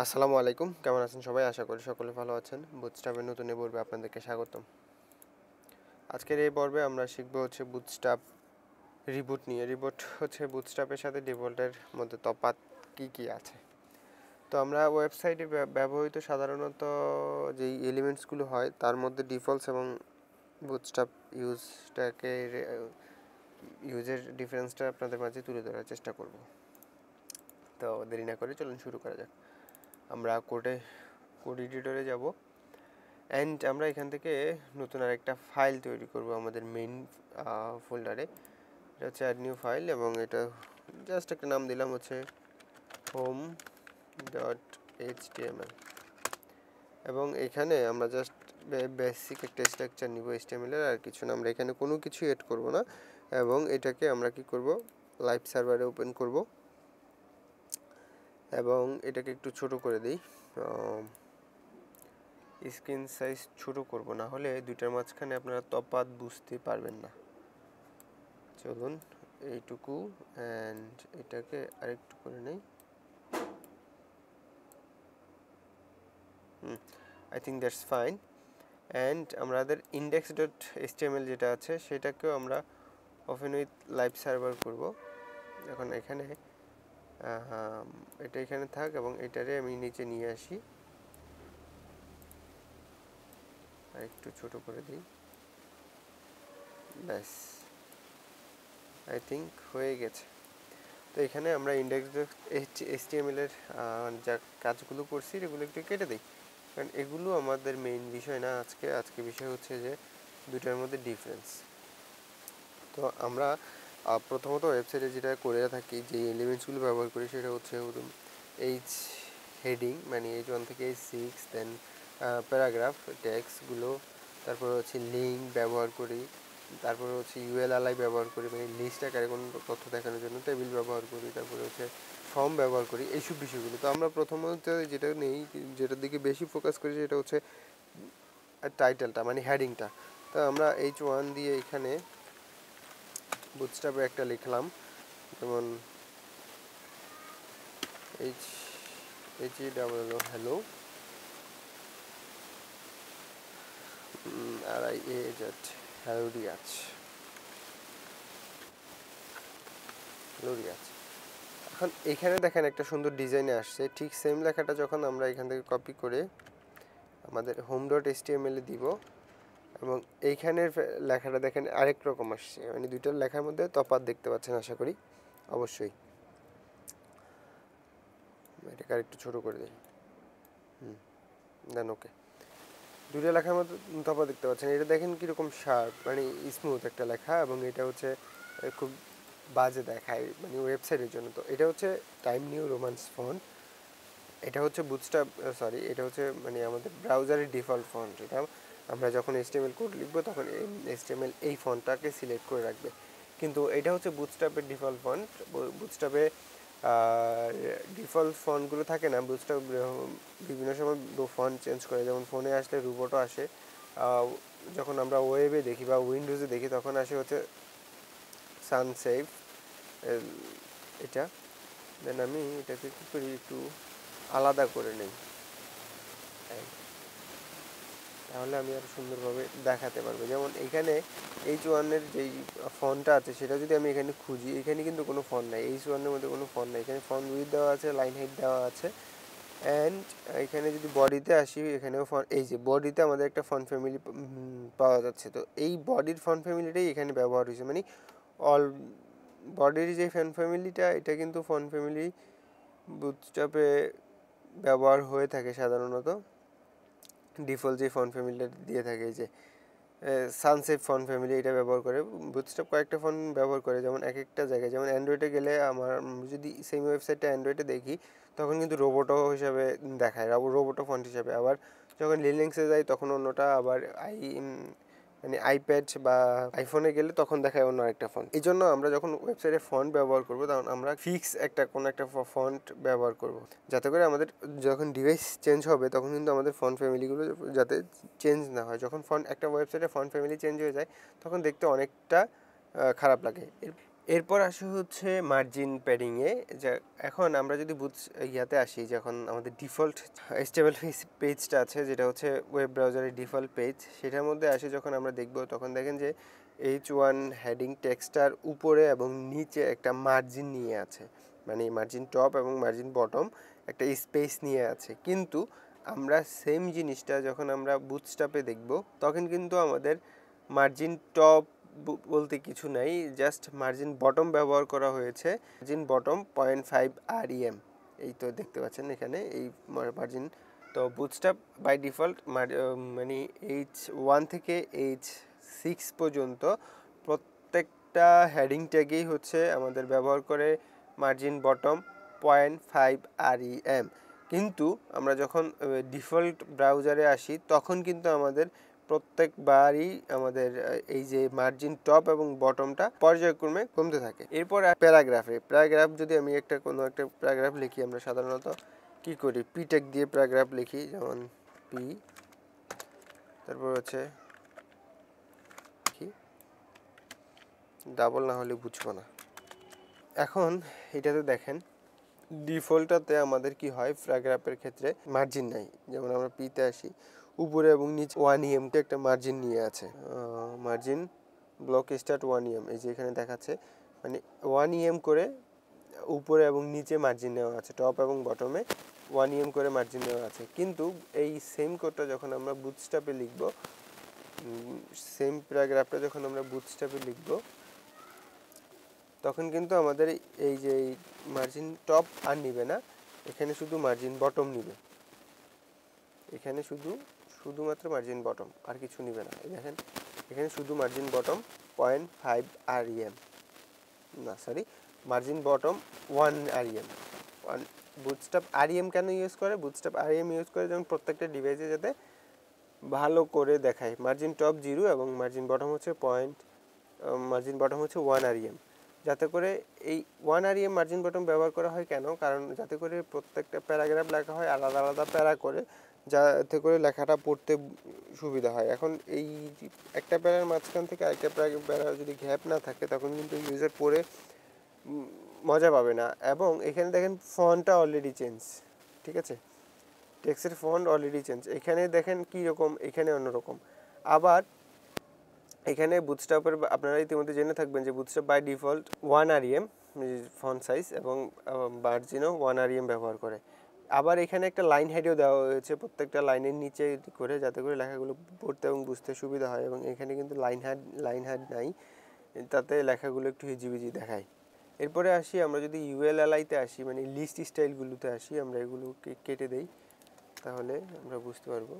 আসসালামু আলাইকুম, কেমন আছেন সবাই? আশা করি সকলে ভালো আছেন। বুটস্ট্র্যাপের নতুন এই পর্বে আপনাদেরকে স্বাগতম। আজকের এই পর্বে আমরা শিখব হচ্ছে বুটস্ট্র্যাপ রিবুট নিয়ে। রিবুট হচ্ছে বুটস্ট্র্যাপের সাথে ডিফল্টের মধ্যে তফাৎ কী আছে। তো আমরা ওয়েবসাইটে ব্যবহৃত সাধারণত যেই এলিমেন্টসগুলো হয় তার মধ্যে ডিফল্টস এবং বুটস্ট্র্যাপ ইউজের ডিফারেন্সটা আপনাদের মাঝে তুলে ধরার চেষ্টা করব। তো দেরি না করে চলুন শুরু করা যাক। আমরা কোড এডিটরে যাব অ্যান্ড আমরা এখান থেকে নতুন আরেকটা ফাইল তৈরি করব আমাদের মেইন ফোল্ডারে। এটা হচ্ছে অ্যাড নিউ ফাইল এবং এটা জাস্ট একটা নাম দিলাম হচ্ছে home.html এবং এখানে আমরা জাস্ট বেসিক একটা স্ট্রাকচার নিব HTML এর, আর কিছু না। আমরা এখানে কোনো কিছু এড করব না এবং এটাকে আমরা কি করব, লাইভ সার্ভারে ওপেন করব এবং এটাকে একটু ছোট করে দিই। স্ক্রিন সাইজ ছোট করব, না হলে দুইটার মাঝখানে আপনারা তফাৎ বুঝতে পারবেন না। চলুন এইটুকু অ্যান্ড এটাকে আরেকটু করে নেই। I think that's fine. And আমাদের index.html যেটা আছে সেটাকেও আমরা ওপেন উইথ লাইভ সার্ভার করব। এখন এখানে এটা এখানে থাক এবং এটারে আমি নিচে নিয়ে আসি, আর একটু ছোট করে দিই। ব্যাস, আই থিঙ্ক হয়ে গেছে। তো এখানে আমরা index.html এর যা কাজগুলো করছি এগুলো একটু কেটে দিই, কারণ এগুলো আমাদের মেইন বিষয় না। আজকে বিষয় হচ্ছে যে দুটার মধ্যে ডিফারেন্স। তো আমরা প্রথমত ওয়েবসাইটে যেটা করে থাকি, যে এলিমেন্টসগুলো ব্যবহার করি সেটা হচ্ছে এইচ হেডিং, মানে H1 থেকে H6, দেন প্যারাগ্রাফ ট্যাক্সগুলো, তারপরে হচ্ছে লিঙ্ক ব্যবহার করি, তারপরে হচ্ছে ULLI ব্যবহার করি, মানে লিস্ট আকারে কোনো তথ্য দেখানোর জন্য টেবিল ব্যবহার করি, তারপরে হচ্ছে ফর্ম ব্যবহার করি, এইসব বিষয়গুলো। তো আমরা প্রথমত যেটা নেই, যেটার দিকে বেশি ফোকাস করি সেটা হচ্ছে টাইটেলটা, মানে হেডিংটা। তো আমরা H1 দিয়ে এখানে বুটস্ট্র্যাপে একটা লিখলাম, যেমন HELLO hello, RIAZ hello Riaz, hello Riaz. এখন এখানে দেখেন একটা সুন্দর ডিজাইনে আসছে। ঠিক সেম লেখাটা যখন আমরা এখান থেকে কপি করে আমাদের home.html এ দিব এবং এইখানের লেখাটা দেখেন আরেক রকম আসছে, মানে দুইটার লেখার মধ্যে তফাৎ দেখতে পাচ্ছেন আশা করি। অবশ্যই এটাকে আরেকটু ছোটো করে দিই। দেন ওকে, দুইটা লেখার মধ্যে তফাৎ দেখতে পাচ্ছেন। এটা দেখেন কীরকম শার্প, মানে স্মুথ একটা লেখা, এবং এটা হচ্ছে খুব বাজে দেখায় মানে ওয়েবসাইটের জন্য। তো এটা হচ্ছে টাইম নিউ রোমান্স ফন্ট। এটা হচ্ছে বুটস্ট্র্যাপ এটা হচ্ছে মানে আমাদের ব্রাউজারের ডিফল্ট ফন্ট। এটা আমরা যখন HTML কোড লিখবো তখন HTML এই ফন্টটাকে সিলেক্ট করে রাখবে, কিন্তু এটা হচ্ছে বুটস্ট্র্যাপের ডিফল্ট ফন্ট। বুটস্ট্র্যাপে ডিফল্ট ফন্টগুলো থাকে না, বুটস্ট্র্যাপ বিভিন্ন সময় ফন্ট চেঞ্জ করে, যেমন ফোনে আসলে রোবটও আসে, যখন আমরা ওয়েবে দেখি বা উইন্ডোজে দেখি তখন আসে হচ্ছে সানসেভ এটা। দেন আমি এটাকে কী করি, একটু আলাদা করে নিই, তাহলে আমি আরও সুন্দরভাবে দেখাতে পারবো। যেমন এখানে H1-এর যেই ফন্টটা আছে সেটা যদি আমি এখানে খুঁজি, এখানে কিন্তু কোনো ফন্ট নাই, H1-এর মধ্যে কোনো ফন্ট নাই। এখানে ফন্ট উইথ দেওয়া আছে, লাইন হাইট দেওয়া আছে, অ্যান্ড এখানে যদি বডিতে আসি, এখানেও এই যে বডিতে আমাদের একটা ফন্ট ফ্যামিলি পাওয়া যাচ্ছে। তো এই বডির ফন্ট ফ্যামিলিটাই এখানে ব্যবহার হয়েছে, মানে অল বডির যে ফন্ট ফ্যামিলিটা, এটা কিন্তু ফন্ট ফ্যামিলি বুটস্ট্র্যাপে ব্যবহার হয়ে থাকে সাধারণত। ডিফল্ট যে ফন্ট ফ্যামিলিটা দিয়ে থাকে, যে সানসেভ ফন্ট ফ্যামিলি, এটা ব্যবহার করে বুটস্ট্র্যাপ। কয়েকটা ফন্ট ব্যবহার করে, যেমন এক একটা জায়গায়, যেমন অ্যান্ড্রয়েডে গেলে আমার যদি সেম ওয়েবসাইটটা অ্যান্ড্রয়েডে দেখি তখন কিন্তু রোবোটো হিসাবে দেখায়, রোবোটো ফন্ট হিসাবে। আবার যখন লিনাক্সে যাই তখন অন্যটা, আবার মানে আইপ্যাড বা আইফোনে গেলে তখন দেখায় অন্য একটা ফন্ট। এই জন্য আমরা যখন ওয়েবসাইটে ফন্ট ব্যবহার করবো তখন আমরা ফিক্স কোনো একটা ফন্ট ব্যবহার করব, যাতে করে আমাদের যখন ডিভাইস চেঞ্জ হবে তখন কিন্তু আমাদের ফন্ট ফ্যামিলিগুলো যাতে চেঞ্জ না হয়। যখন একটা ওয়েবসাইটে ফন্ট ফ্যামিলি চেঞ্জ হয়ে যায় তখন দেখতে অনেকটা খারাপ লাগে। এরপর আসে হচ্ছে মার্জিন প্যাডিংয়ে। যা এখন আমরা যদি ইয়াতে আসি, যখন আমাদের ডিফল্ট স্টেবল পেজটা আছে, যেটা হচ্ছে ওয়েব ব্রাউজারের ডিফল্ট পেজ, সেটার মধ্যে আসে যখন আমরা দেখব, তখন দেখেন যে H1 হেডিং টেক্সটার উপরে এবং নিচে একটা মার্জিন নিয়ে আছে, মানে মার্জিন টপ এবং মার্জিন বটম একটা স্পেস নিয়ে আছে। কিন্তু আমরা সেম জিনিসটা যখন আমরা বুটস্ট্র্যাপে দেখব, তখন কিন্তু আমাদের মার্জিন টপ বলতে কিছু নাই, জাস্ট মার্জিন বটম ব্যবহার করা হয়েছে। মার্জিন বটম 0.5 REM, এই তো দেখতে পাচ্ছেন এখানে এই মার্জিন। তো বুটস্ট্র্যাপ বাই ডিফল্ট মানে H1 থেকে H6 পর্যন্ত প্রত্যেকটা হেডিং ট্যাগেই হচ্ছে আমাদের ব্যবহার করে মার্জিন বটম 0.5 REM। কিন্তু আমরা যখন ডিফল্ট ব্রাউজারে আসি, তখন কিন্তু আমাদের প্রত্যেকবারই আমাদের এই যে মার্জিন টপ এবং বটমটা পর্যায়ক্রমে কমতে থাকে। এরপর প্যারাগ্রাফ যদি আমি কোনো একটা প্যারাগ্রাফ লিখি, আমরা সাধারণত কি করি, পি ট্যাগ দিয়ে প্যারাগ্রাফ লিখি, যেমন পি, তারপর হচ্ছে কি, ডাবল না হলে বুঝবো না। এখন এটাতে দেখেন ডিফল্টটাতে আমাদের কি হয়, প্যারাগ্রাফের ক্ষেত্রে মার্জিন নাই। যেমন আমরা পিতে আসি, উপরে এবং নিচে 1 EM একটা মার্জিন নিয়ে আছে, মার্জিন ব্লক স্টার্ট 1 EM, এই যে এখানে দেখাচ্ছে, মানে 1 EM করে উপরে এবং নিচে মার্জিন নেওয়া আছে, টপ এবং বটমে 1 EM করে মার্জিন নেওয়া আছে। কিন্তু এই সেম কোডটা যখন আমরা বুটস্ট্র্যাপে লিখব, সেম প্যারাগ্রাফটা যখন আমরা বুটস্ট্র্যাপে লিখব, তখন কিন্তু আমাদের এই যে মার্জিন টপ আর নিবে না, এখানে শুধু মার্জিন বটম নিবে, এখানে শুধুমাত্র মার্জিন বটম, আর কিছু নিবে না। এই দেখেন এখানে শুধু মার্জিন বটম 0.5 REM, না sorry, margin bottom 1 REM। Bootstrap REM কেন ইউজ করে? বুটস্ট্র্যাপ REM ইউজ করে যেমন প্রত্যেকটা ডিভাইসে যাতে ভালো করে দেখায়। মার্জিন টপ 0 এবং মার্জিন বটম হচ্ছে 1 REM, যাতে করে এই 1 REM মার্জিন বটম ব্যবহার করা হয় কেন? কারণ যাতে করে প্রত্যেকটা প্যারাগ্রাফ লেখা হয় আলাদা আলাদা প্যারা করে, যাতে করে লেখাটা পড়তে সুবিধা হয়। এখন এই একটা প্যারার মাঝখান থেকে আরেকটা প্যারা যদি গ্যাপ না থাকে, তখন কিন্তু ইউজার পড়ে মজা পাবে না। এবং এখানে দেখেন ফন্টটা অলরেডি চেঞ্জ, ঠিক আছে, টেক্সটের ফন্ট অলরেডি চেঞ্জ। এখানে দেখেন কীরকম, এখানে অন্যরকম। আবার এখানে বুটস্ট্র্যাপের আপনারা ইতিমধ্যে জেনে থাকবেন যে Bootstrap by default 1 REM font size এবং মার্জিনও 1 REM ব্যবহার করে। আবার এখানে একটা লাইন হেডও দেওয়া হয়েছে প্রত্যেকটা লাইনের নিচে করে, যাতে করে লেখাগুলো পড়তে এবং বুঝতে সুবিধা হয়। এবং এখানে কিন্তু লাইন হেড নাই, তাতে লেখাগুলো একটু হিজিবিজি দেখায়। এরপরে আসি, আমরা যদি ULLI-তে আসি, মানে লিস্ট স্টাইলগুলোতে আসি, আমরা এগুলোকে কেটে দেই, তাহলে আমরা বুঝতে পারবো।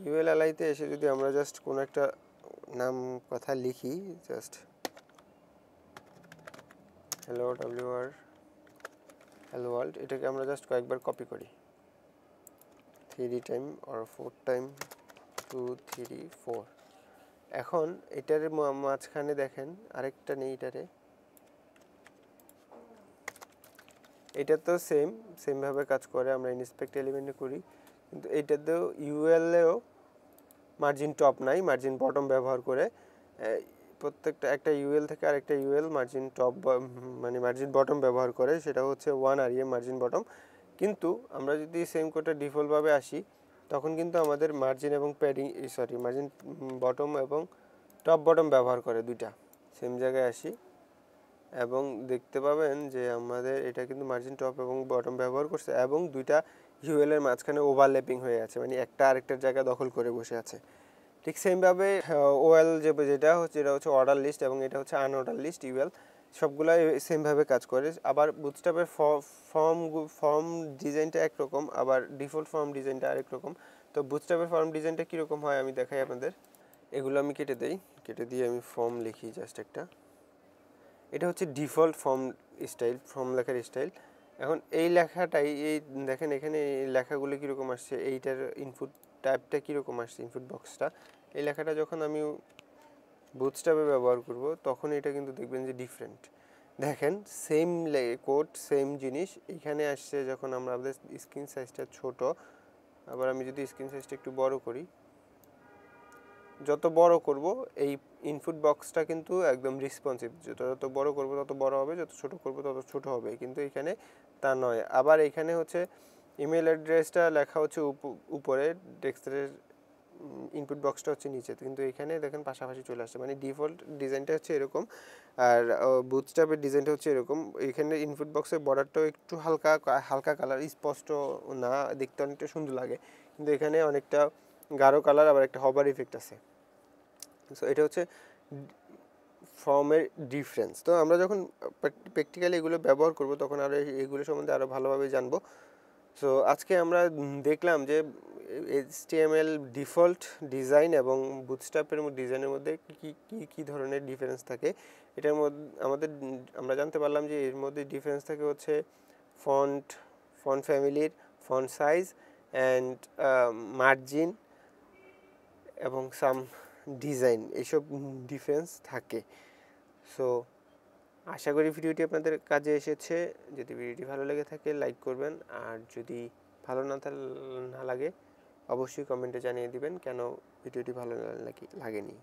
ULLI-তে এসে যদি আমরা জাস্ট কোনো একটা নাম কথা লিখি, জাস্ট হ্যালো ওয়ার্ল্ড, এটাকে আমরা জাস্ট কয়েকবার কপি করি, 3 টাইম আর 4 টাইম, 2 3 4। এখন এটার মাঝখানে দেখেন আরেকটা নেই, এটা তো সেমভাবে কাজ করে, আমরা ইন্সপেক্ট এলিমেন্টে করি, কিন্তু এটাতেও UL-এও মার্জিন টপ নাই, মার্জিন বটম ব্যবহার করে প্রত্যেকটা একটা UL থেকে আরেকটা UL মার্জিন টপ মানে মার্জিন বটম ব্যবহার করে, সেটা হচ্ছে 1 REM মার্জিন বটম। কিন্তু আমরা যদি সেম কোডটা ডিফল্টভাবে আসি, তখন কিন্তু আমাদের মার্জিন এবং মার্জিন বটম এবং টপ বটম ব্যবহার করে দুইটা সেম জায়গায় আসি, এবং দেখতে পাবেন যে আমাদের এটা কিন্তু মার্জিন টপ এবং বটম ব্যবহার করছে, এবং দুইটা UL-এর মাঝখানে ওভারল্যাপিং হয়ে আছে, মানে একটা আরেকটার জায়গা দখল করে বসে আছে। ঠিক সেমভাবে OL যেটা হচ্ছে অর্ডার লিস্ট, এবং এটা হচ্ছে আনঅর্ডার লিস্ট UL, সবগুলাই সেমভাবে কাজ করে। আবার বুটস্ট্র্যাপের ফর্ম ডিজাইনটা একরকম, আবার ডিফল্ট ফর্ম ডিজাইনটা আরেক রকম। তো বুটস্ট্র্যাপের ফর্ম ডিজাইনটা কীরকম হয় আমি দেখাই আপনাদের। এগুলো আমি কেটে দিয়ে আমি ফর্ম লিখি জাস্ট একটা। এটা হচ্ছে ডিফল্ট ফর্ম লেখার স্টাইল। এখন এই লেখাটাই দেখেন এখানে এই লেখাগুলো কীরকম আসছে, এইটার ইনপুট টাইপটা কীরকম আসছে, ইনপুট বক্সটা, এই লেখাটা যখন আমি বুটস্ট্র্যাপে ব্যবহার করব, তখন এটা কিন্তু দেখবেন যে ডিফারেন্ট। দেখেন সেম কোড সেম জিনিস এখানে আসছে, যখন আমরা আমাদের স্ক্রিন সাইজটা ছোট, আবার আমি যদি স্ক্রিন সাইজটা একটু বড় করি, যত বড় করব এই ইনপুট বক্সটা কিন্তু একদম রেসপন্সিভ, যত বড় করব তত বড় হবে, যত ছোট করব তত ছোট হবে, কিন্তু এখানে তা নয়। আবার এখানে হচ্ছে ইমেল অ্যাড্রেসটা লেখা হচ্ছে উপরে, ডেস্কটপের ইনপুট বক্সটা হচ্ছে নিচে, কিন্তু এখানে দেখেন পাশাপাশি চলে আসছে, মানে ডিফল্ট ডিজাইনটা হচ্ছে এরকম, আর বুটস্ট্র্যাপের ডিজাইনটা হচ্ছে এরকম। এখানে ইনপুট বক্সের বর্ডারটাও একটু হালকা হালকা কালার, স্পষ্ট না, দেখতে অনেকটা সুন্দর লাগে, কিন্তু এখানে অনেকটা গাঢ় কালার, আবার একটা হবার ইফেক্ট আছে। সো এটা হচ্ছে ফর্মের ডিফারেন্স। তো আমরা যখন প্র্যাকটিক্যালি এগুলো ব্যবহার করব তখন আরও এগুলো সম্বন্ধে আরও ভালোভাবে জানবো। সো আজকে আমরা দেখলাম যে HTML ডিফল্ট ডিজাইন এবং বুটস্ট্র্যাপের ডিজাইনের মধ্যে কী ধরনের ডিফারেন্স থাকে। এটার মধ্যে আমরা জানতে পারলাম যে এর মধ্যে ডিফারেন্স থাকে হচ্ছে ফন্ট ফ্যামিলির, ফন্ট সাইজ অ্যান্ড মার্জিন এবং সাম ডিজাইন, এইসব ডিফারেন্স থাকে। সো আশা করি ভিডিওটি আপনাদের কাজে এসেছে। যদি ভিডিওটি ভালো লেগে থাকে লাইক করবেন, আর যদি ভালো না লাগে অবশ্যই কমেন্টে জানিয়ে দিবেন কেন ভিডিওটি ভালো লাগেনি।